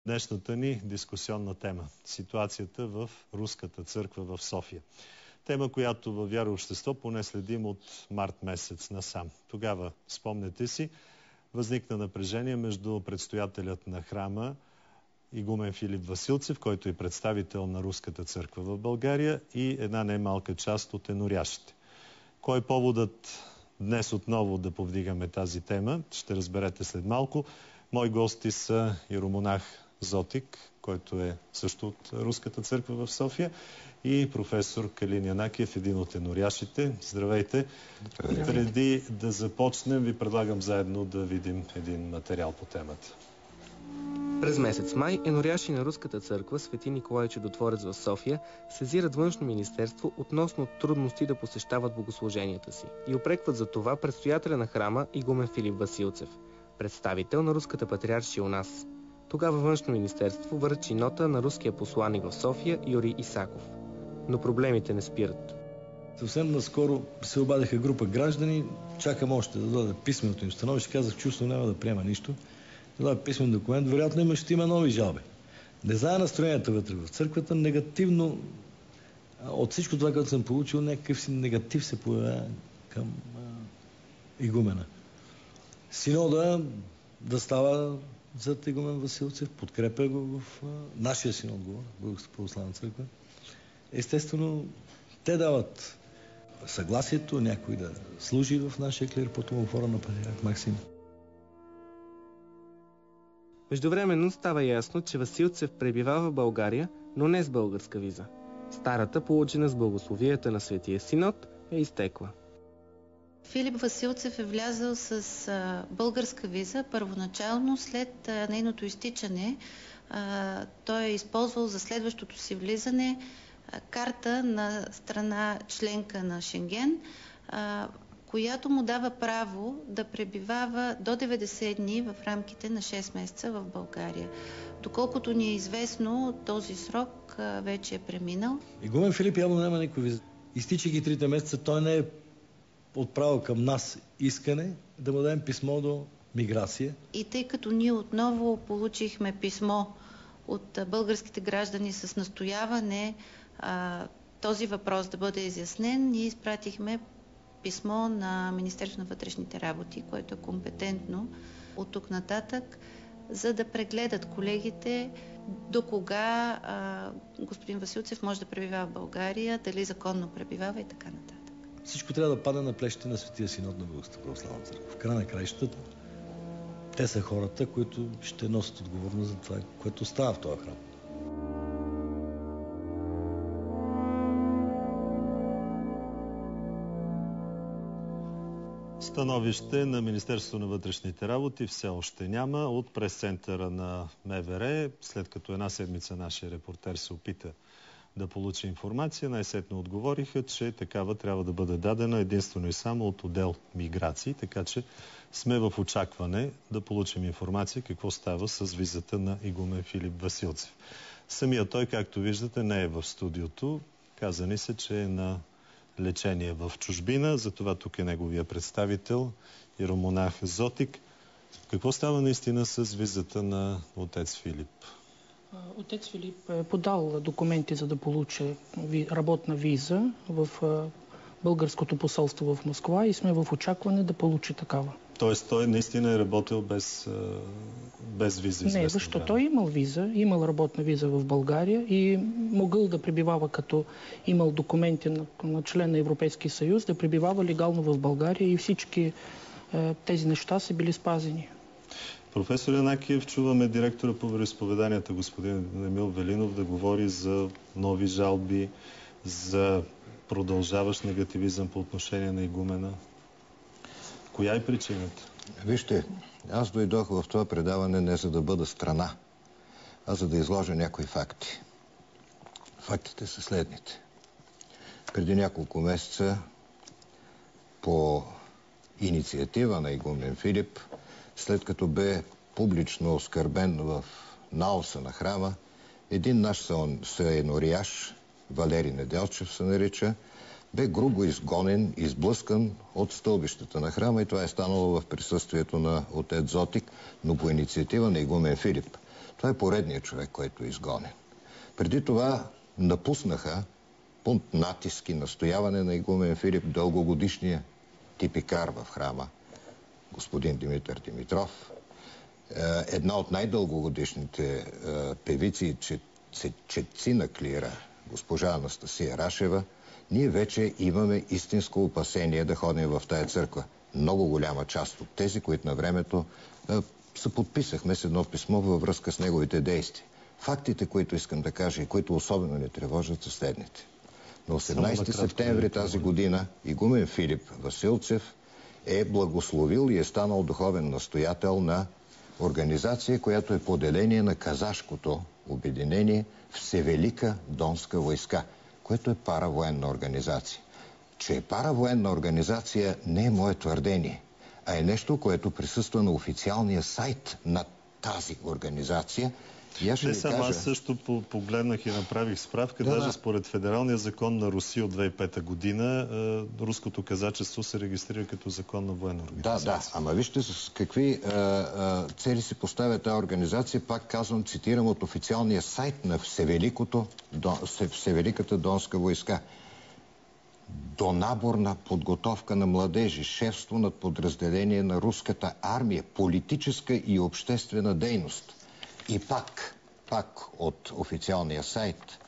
Днешната ни дискусионна тема – ситуацията в Руската църква в София. Тема, която във Вяра и общество поне следим от март месец насам. Тогава, спомнете си, възникна напрежение между предстоятелят на храма игумен Филип Василцев, който е представител на Руската църква в България, и една немалка част от енорящите. Кой е поводът днес отново да повдигаме тази тема, ще разберете след малко. Мои гости са иеромонах Зотик, който е също от Руската църква в София, и професор Калин Янакиев, един от еноряшите. Здравейте! Преди да започнем, ви предлагам заедно да видим един материал по темата. През месец май еноряши на Руската църква Свети Николай Чудотворец в София сезират Външно министерство относно трудности да посещават богослуженията си и упрекват за това предстоятеля на храма игумен Филип Василцев, представител на Руската патриаршия у нас. Тогава Външно министерство връчи нота на руския посланик в София Юрий Исаков. Но проблемите не спират. Съвсем наскоро се обадиха група граждани, чакам още да даде писменото им становище, казах, чувство няма да приема нищо. Да даде писмен документ, вероятно ще има нови жалби. Не знае настроенията вътре в църквата, негативно, от всичко това, което съм получил, някакъв си негатив се появява към игумена. Синода да става зад игумен Василцев, подкрепя го в нашия синод, Българската православна църква. Естествено, те дават съгласието някой да служи в нашия клир под умофора на патриарх Максим. Междувременно става ясно, че Василцев пребивава в България, но не с българска виза. Старата, получена с благословията на Светия Синод, е изтекла. Филип Василцев е влязъл с българска виза първоначално. След нейното изтичане той е използвал за следващото си влизане карта на страна членка на Шенген, която му дава право да пребивава до 90 дни в рамките на 6 месеца в България. Доколкото ни е известно, този срок вече е преминал. Игумен Филип явно няма никаква виза. Изтичайки 3 месеца, той не е отправил към нас искане да му дадем писмо до миграция. И тъй като ние отново получихме писмо от българските граждани с настояване този въпрос да бъде изяснен, ние изпратихме писмо на Министерството на вътрешните работи, което е компетентно от тук нататък, за да прегледат колегите до кога господин Василцев може да пребивава в България, дали законно пребивава и така нататък. Всичко трябва да падне на плещите на Светия Синод на Българската православна църква. В края на краищата те са хората, които ще носят отговорност за това, което става в този храм. Становище на Министерството на вътрешните работи все още няма. От прес-центъра на МВР, след като една седмица нашия репортер се опита да получи информация, най-сетно отговориха, че такава трябва да бъде дадена единствено и само от отдел миграции, така че сме в очакване да получим информация какво става с визата на игумен Филип Василцев. Самия той, както виждате, не е в студиото. Каза ни се, че е на лечение в чужбина, затова тук е неговия представител, иеромонах Зотик. Какво става наистина с визата на отец Филип? Отец Филип е подал документи, за да получи работна виза в българското посолство в Москва и сме в очакване да получи такава. Тоест той наистина е работил без виза? Не, защото той имал виза, имал работна виза в България и могъл да пребивава, като имал документи на член на Европейския съюз, да пребивава легално в България и всички тези неща са били спазени. Професор Янакиев, чуваме директора по вероизповеданията господин Емил Велинов да говори за нови жалби, за продължаващ негативизъм по отношение на игумена. Коя е причината? Вижте, аз дойдох в това предаване не за да бъда страна, а за да изложа някои факти. Фактите са следните. Преди няколко месеца по инициатива на игумен Филип, след като бе публично оскърбен в наоса на храма, един наш съеноряш, Валери Неделчев се нарича, бе грубо изгонен, изблъскан от стълбищата на храма и това е станало в присъствието на отец Зотик, но по инициатива на игумен Филип. Това е поредният човек, който е изгонен. Преди това напуснаха под натиск и настояване на игумен Филип дългогодишния типикар в храма, господин Димитър Димитров, една от най-дългогодишните певици и четци на клира, госпожа Анастасия Рашева. Ние вече имаме истинско опасение да ходим в тая църква. Много голяма част от тези, които на времето се подписахме с едно писмо във връзка с неговите действия. Фактите, които искам да кажа и които особено ни тревожат, са следните. На 18 септември тази година игумен Филип Василцев е благословил и е станал духовен настоятел на организация, която е поделение на казашкото обединение Всевелика Донска войска, което е паравоенна организация. Че е паравоенна организация не е мое твърдение, а е нещо, което присъства на официалния сайт на тази организация. Аз също погледнах и направих справка. Даже според федералния закон на Русия от 2005 година, руското казачество се регистрира като законна военна организация. Да, ама вижте с какви цели се поставя тази организация. Пак казвам, цитирам от официалния сайт на Всевеликата Донска войска. Донаборна подготовка на младежи, шефство над подразделение на руската армия, политическа и обществена дейност. И пак от официалния сайт,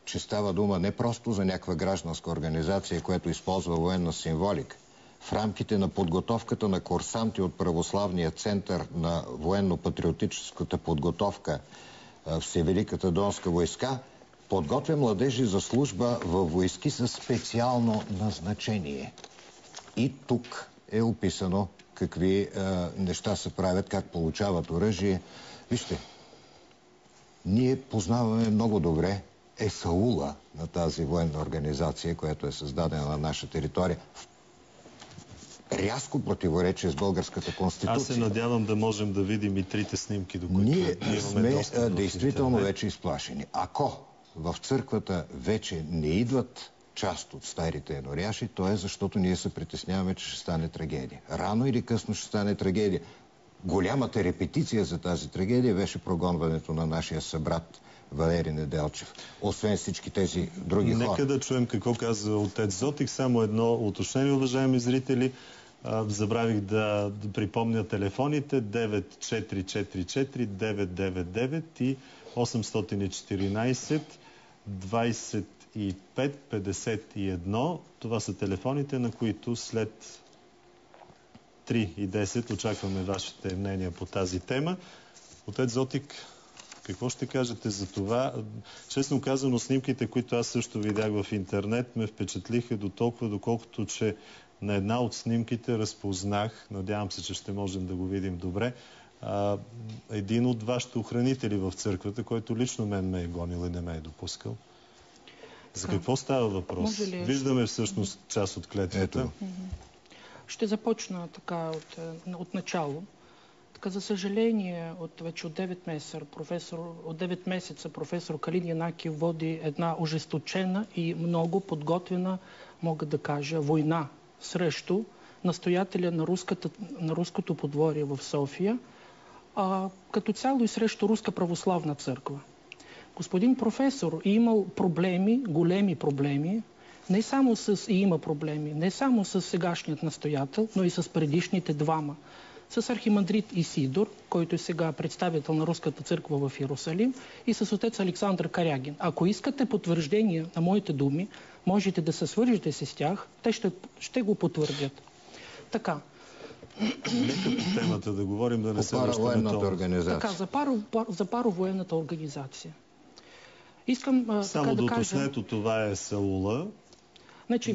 че става дума не просто за някаква гражданска организация, която използва военна символика. В рамките на подготовката на курсанти от Православния център на военно-патриотическата подготовка в Всевеликата Донска войска, подготвя младежи за служба във войски със специално назначение. И тук е описано какви неща се правят, как получават оръжие. Вижте, ние познаваме много добре есаула на тази военна организация, която е създадена на наша територия в рязко противоречие с българската конституция. Аз се надявам да можем да видим и трите снимки, до които ние сме действително вече изплашени. Ако в църквата вече не идват част от старите еноряши, то е защото ние се притесняваме, че ще стане трагедия. Рано или късно ще стане трагедия. Голямата репетиция за тази трагедия беше прогонването на нашия събрат Валери Неделчев. Освен всички тези други хора. Нека да чуем какво каза отец Зотик. Само едно уточнение, уважаеми зрители. Забравих да припомня телефоните 9444 999 и 814 25 51. Това са телефоните, на които след 3:10 очакваме вашите мнения по тази тема. Отец Зотик, какво ще кажете за това? Честно казано, снимките, които аз също видях в интернет, ме впечатлиха до толкова, доколкото, че на една от снимките разпознах, надявам се, че ще можем да го видим добре, един от вашите охранители в църквата, който лично мен ме е гонил и не ме е допускал. За какво става въпрос? Виждаме всъщност част от клетвата. Ще започна така от начало. Така, за съжаление, вече от 9 месеца професор Калин Янакиев води една ожесточена и много подготвена, мога да кажа, война срещу настоятеля на руското подворие в София, като цяло и срещу Руска православна църква. Господин професор е имал проблеми, големи проблеми, има проблеми не само с сегашният настоятел, но и с предишните двама. С архимандрит Исидор, който е сега представител на Руската църква в Иерусалим, и с отец Александър Карягин. Ако искате потвърждение на моите думи, можете да се свържете с тях, те ще го потвърдят. Така. Нека по темата да говорим, да не се връщаме организация. Така, за паровоенната организация. Искам само да уточнете, това е Саула.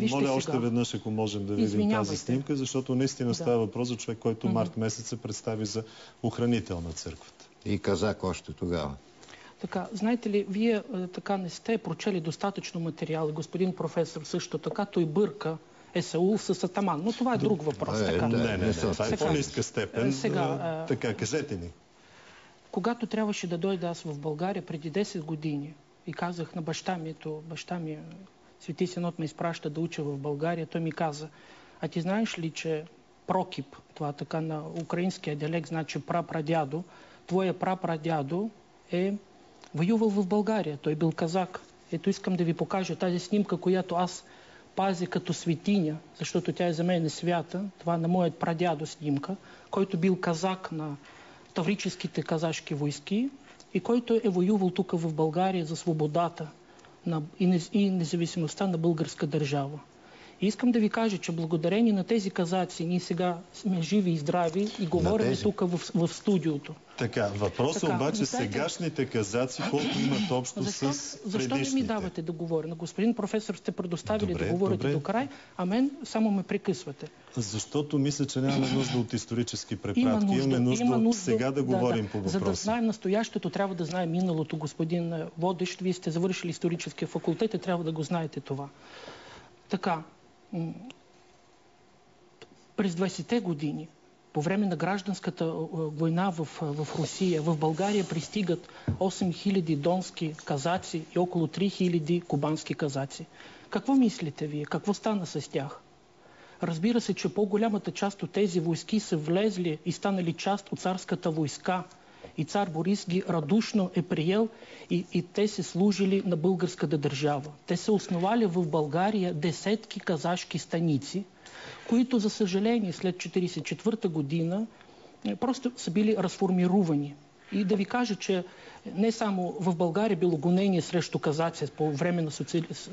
Моля още веднъж, ако можем да видим тази снимка, защото наистина става въпрос за човек, който март месец се представи за охранител на църквата. И казак още тогава. Така, знаете ли, вие така не сте прочели достатъчно материал и господин професор също така, той бърка Есаул с Атаман. Но това е друг въпрос. Не, това е по-ниска степен. Така, кажете ни. Когато трябваше да дойда аз в България преди 10 години и казах на баща ми, Свети Синод ме изпраща да уча в България, той ми каза, а ти знаеш ли, че Прокип, това така на украинския диалект, значи прапрадядо, твоя прапрадядо е воювал в България. Той бил казак. Ето искам да ви покажа тази снимка, която аз пазя като светиня, защото тя е за мен свята. Това на моят прадядо снимка, който бил казак на таврическите казашки войски и който е воювал тук в България за свободата и независимостта на българска държава. И искам да ви кажа, че благодарение на тези казаци ние сега сме живи и здрави и говорим тук в студиото. Така, въпросът обаче сегашните казаци колко имат общо с предишните? Защо не ми давате да говоря? На господин професор сте предоставили да говорите до край, а мен само ме прекъсвате. Защото мисля, че нямаме нужда от исторически препратки. Имаме нужда сега да говорим по въпроса. За да знаем настоящето, трябва да знаем миналото, господин водещ. Вие сте завършили историческия факултет и трябва да го знаете това. Така, през 20-те години, по време на гражданската война в Русия, в България пристигат 8000 донски казаци и около 3000 кубански казаци. Какво мислите вие? Какво стана с тях? Разбира се, че по-голямата част от тези войски са влезли и станали част от царската войска. И цар Борис ги радушно е приел и те се служили на българската държава. Те се основали в България десетки казашки станици, които, за съжаление, след 1944 година просто са били разформирувани. И да ви кажа, че не само в България било гонение срещу казаци по време на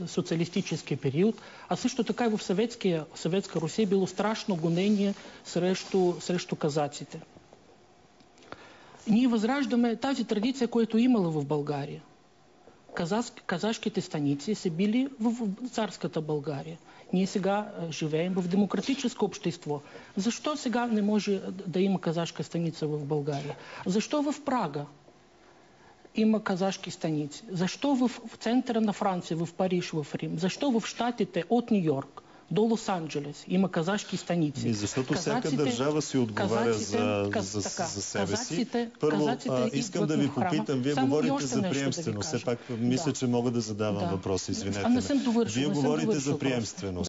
социалистическия период, а също така и в Съветска Русия било страшно гонение срещу казаците. Ние възраждаме тази традиция, която имала в България. Казашките станици са били в царската България. Ние сега живеем в демократическо общество. Защо сега не може да има казашка станица в България? Защо в Прага има казашки станици? Защо в центъра на Франция, в Париж, в Рим? Защо в щатите от Нью-Йорк до Лос-Анджелес има казашки станици? Защото всяка държава си отговаря за себе си. Първо, искам да ви попитам, вие говорите за приемственост. Все пак мисля, че мога да задавам въпрос, извинете ме. Вие говорите за приемственост.